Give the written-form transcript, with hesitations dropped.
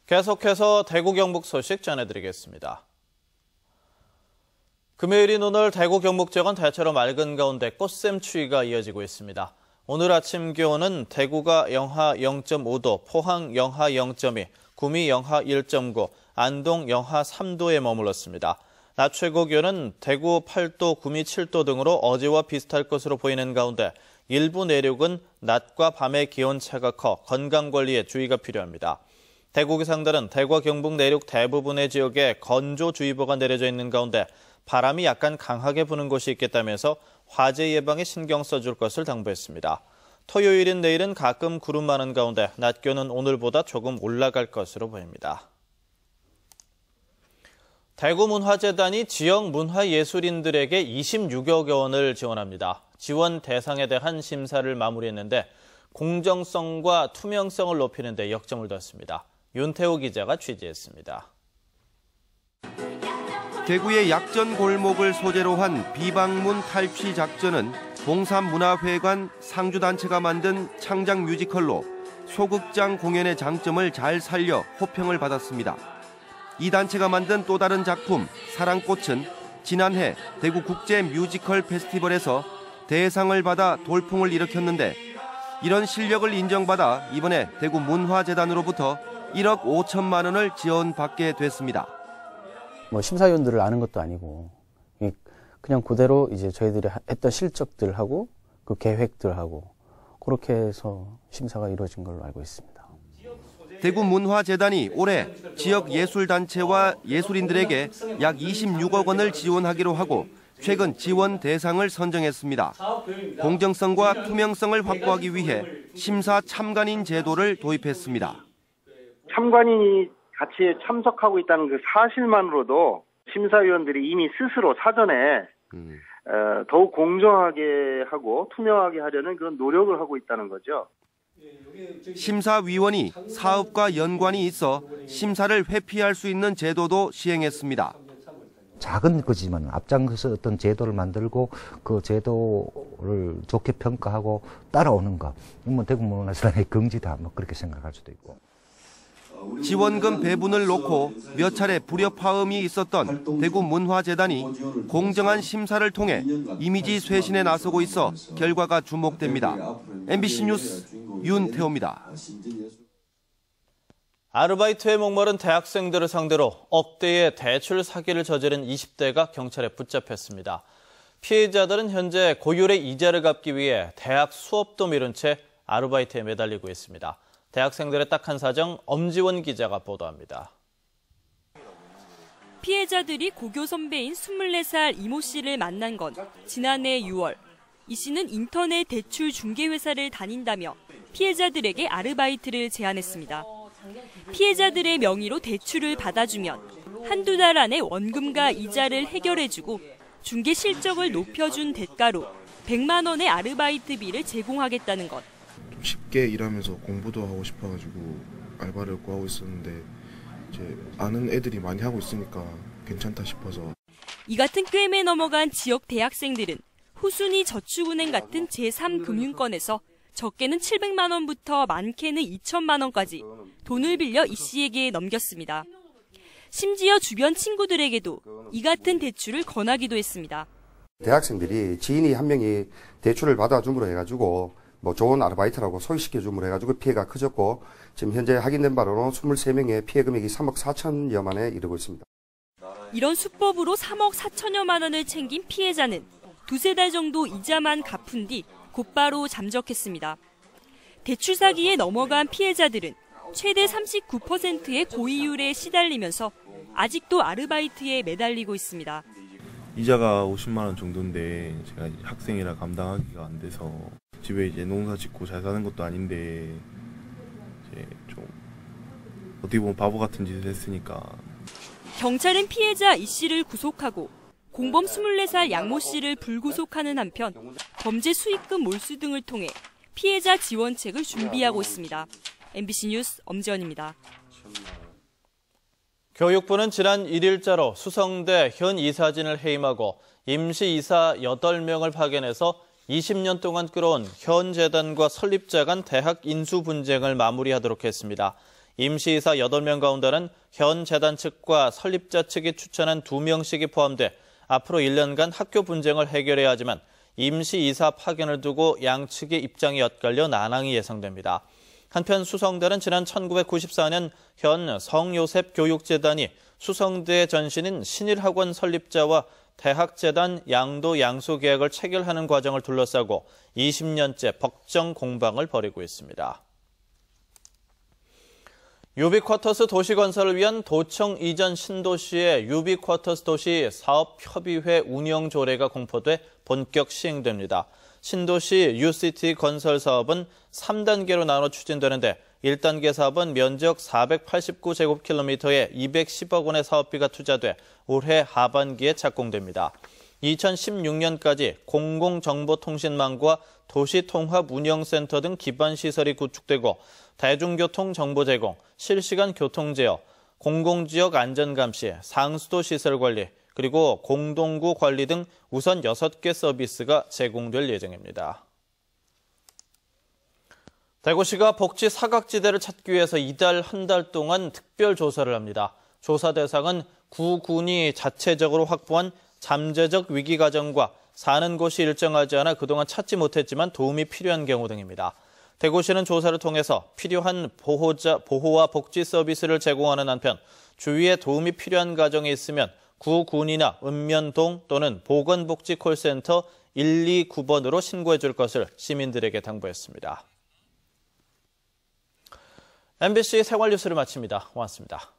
계속해서 대구 경북 소식 전해드리겠습니다. 금요일인 오늘 대구 경북 지역은 대체로 맑은 가운데 꽃샘 추위가 이어지고 있습니다. 오늘 아침 기온은 대구가 영하 0.5도, 포항 영하 0.2, 구미 영하 1.9, 안동 영하 3도에 머물렀습니다. 낮 최고 기온은 대구 8도, 구미 7도 등으로 어제와 비슷할 것으로 보이는 가운데 일부 내륙은 낮과 밤의 기온차가 커 건강관리에 주의가 필요합니다. 대구기상단은 대구와 경북 내륙 대부분의 지역에 건조주의보가 내려져 있는 가운데 바람이 약간 강하게 부는 곳이 있겠다면서 화재 예방에 신경 써줄 것을 당부했습니다. 토요일인 내일은 가끔 구름 많은 가운데 낮 기온은 오늘보다 조금 올라갈 것으로 보입니다. 대구문화재단이 지역 문화예술인들에게 26억 원을 지원합니다. 지원 대상에 대한 심사를 마무리했는데 공정성과 투명성을 높이는 데 역점을 뒀습니다. 윤태호 기자가 취재했습니다. 대구의 약전 골목을 소재로 한 비방문 탈취 작전은 봉산문화회관 상주단체가 만든 창작 뮤지컬로 소극장 공연의 장점을 잘 살려 호평을 받았습니다. 이 단체가 만든 또 다른 작품 사랑꽃은 지난해 대구 국제 뮤지컬 페스티벌에서 대상을 받아 돌풍을 일으켰는데 이런 실력을 인정받아 이번에 대구 문화재단으로부터 1억 5천만 원을 지원받게 됐습니다. 심사위원들을 아는 것도 아니고 그냥 그대로 이제 저희들이 했던 실적들하고 그 계획들하고 그렇게 해서 심사가 이루어진 걸로 알고 있습니다. 대구 문화재단이 올해 지역 예술단체와 예술인들에게 약 26억 원을 지원하기로 하고 최근 지원 대상을 선정했습니다. 공정성과 투명성을 확보하기 위해 심사 참관인 제도를 도입했습니다. 참관인이 같이 참석하고 있다는 그 사실만으로도 심사위원들이 이미 스스로 사전에 더욱 공정하게 하고 투명하게 하려는 그런 노력을 하고 있다는 거죠. 심사위원이 사업과 연관이 있어 심사를 회피할 수 있는 제도도 시행했습니다. 작은 거지만 앞장서서 어떤 제도를 만들고 그 제도를 좋게 평가하고 따라오는 것. 대구 문화재단의 긍지다 그렇게 생각할 수도 있고. 지원금 배분을 놓고 몇 차례 불협화음이 있었던 대구 문화재단이 공정한 심사를 통해 이미지 쇄신에 나서고 있어 결과가 주목됩니다. MBC 뉴스 윤태호입니다. 아르바이트에 목마른 대학생들을 상대로 억대의 대출 사기를 저지른 20대가 경찰에 붙잡혔습니다. 피해자들은 현재 고율의 이자를 갚기 위해 대학 수업도 미룬 채 아르바이트에 매달리고 있습니다. 대학생들의 딱한 사정 엄지원 기자가 보도합니다. 피해자들이 고교 선배인 24살 이모 씨를 만난 건 지난해 6월. 이 씨는 인터넷 대출 중개회사를 다닌다며 피해자들에게 아르바이트를 제안했습니다. 피해자들의 명의로 대출을 받아주면 한두 달 안에 원금과 이자를 해결해주고 중개 실적을 높여준 대가로 100만 원의 아르바이트비를 제공하겠다는 것. 쉽게 일하면서 공부도 하고 싶어가지고 알바를 구하고 있었는데 이제 아는 애들이 많이 하고 있으니까 괜찮다 싶어서. 이 같은 꿰매 넘어간 지역 대학생들은 후순위 저축은행 같은 제3금융권에서 적게는 700만 원부터 많게는 2천만 원까지 돈을 빌려 이 씨에게 넘겼습니다. 심지어 주변 친구들에게도 이 같은 대출을 권하기도 했습니다. 대학생들이 지인이 한 명이 대출을 받아줌으로 해가지고 좋은 아르바이트라고 소개시켜줌으로 해가지고 피해가 커졌고 지금 현재 확인된 바로는 23명의 피해 금액이 3억 4천여만에 이르고 있습니다. 이런 수법으로 3억 4천여만 원을 챙긴 피해자는 두세 달 정도 이자만 갚은 뒤 곧바로 잠적했습니다. 대출 사기에 넘어간 피해자들은 최대 39%의 고이율에 시달리면서 아직도 아르바이트에 매달리고 있습니다. 이자가 50만 원 정도인데 제가 학생이라 감당하기가 안 돼서 집에 이제 농사 짓고 잘 사는 것도 아닌데 이제 좀 어떻게 보면 바보 같은 짓을 했으니까. 경찰은 피해자 이 씨를 구속하고 공범 24살 양모 씨를 불구속하는 한편 범죄 수익금 몰수 등을 통해 피해자 지원책을 준비하고 있습니다. MBC 뉴스 엄지원입니다. 교육부는 지난 1일자로 수성대 현 이사진을 해임하고 임시이사 8명을 파견해서 20년 동안 끌어온 현 재단과 설립자 간 대학 인수 분쟁을 마무리하도록 했습니다. 임시이사 8명 가운데는 현 재단 측과 설립자 측이 추천한 2명씩이 포함돼 앞으로 1년간 학교 분쟁을 해결해야 하지만 임시이사 파견을 두고 양측의 입장이 엇갈려 난항이 예상됩니다. 한편 수성대는 지난 1994년 현 성요셉 교육재단이 수성대의 전신인 신일학원 설립자와 대학재단 양도 양수 계약을 체결하는 과정을 둘러싸고 20년째 법정 공방을 벌이고 있습니다. 유비쿼터스 도시건설을 위한 도청 이전 신도시의 유비쿼터스 도시 사업협의회 운영 조례가 공포돼 본격 시행됩니다. 신도시 유시티 건설 사업은 3단계로 나눠 추진되는데 1단계 사업은 면적 489제곱킬로미터에 210억 원의 사업비가 투자돼 올해 하반기에 착공됩니다. 2016년까지 공공정보통신망과 도시통합운영센터 등 기반시설이 구축되고 대중교통 정보 제공, 실시간 교통 제어, 공공지역 안전감시, 상수도 시설 관리, 그리고 공동구 관리 등 우선 6개 서비스가 제공될 예정입니다. 대구시가 복지 사각지대를 찾기 위해서 이달 한 달 동안 특별 조사를 합니다. 조사 대상은 구군이 자체적으로 확보한 잠재적 위기 가정과 사는 곳이 일정하지 않아 그동안 찾지 못했지만 도움이 필요한 경우 등입니다. 대구시는 조사를 통해서 필요한 보호와 복지 서비스를 제공하는 한편 주위에 도움이 필요한 가정이 있으면 구군이나 읍면동 또는 보건복지콜센터 129번으로 신고해 줄 것을 시민들에게 당부했습니다. MBC 생활뉴스를 마칩니다. 고맙습니다.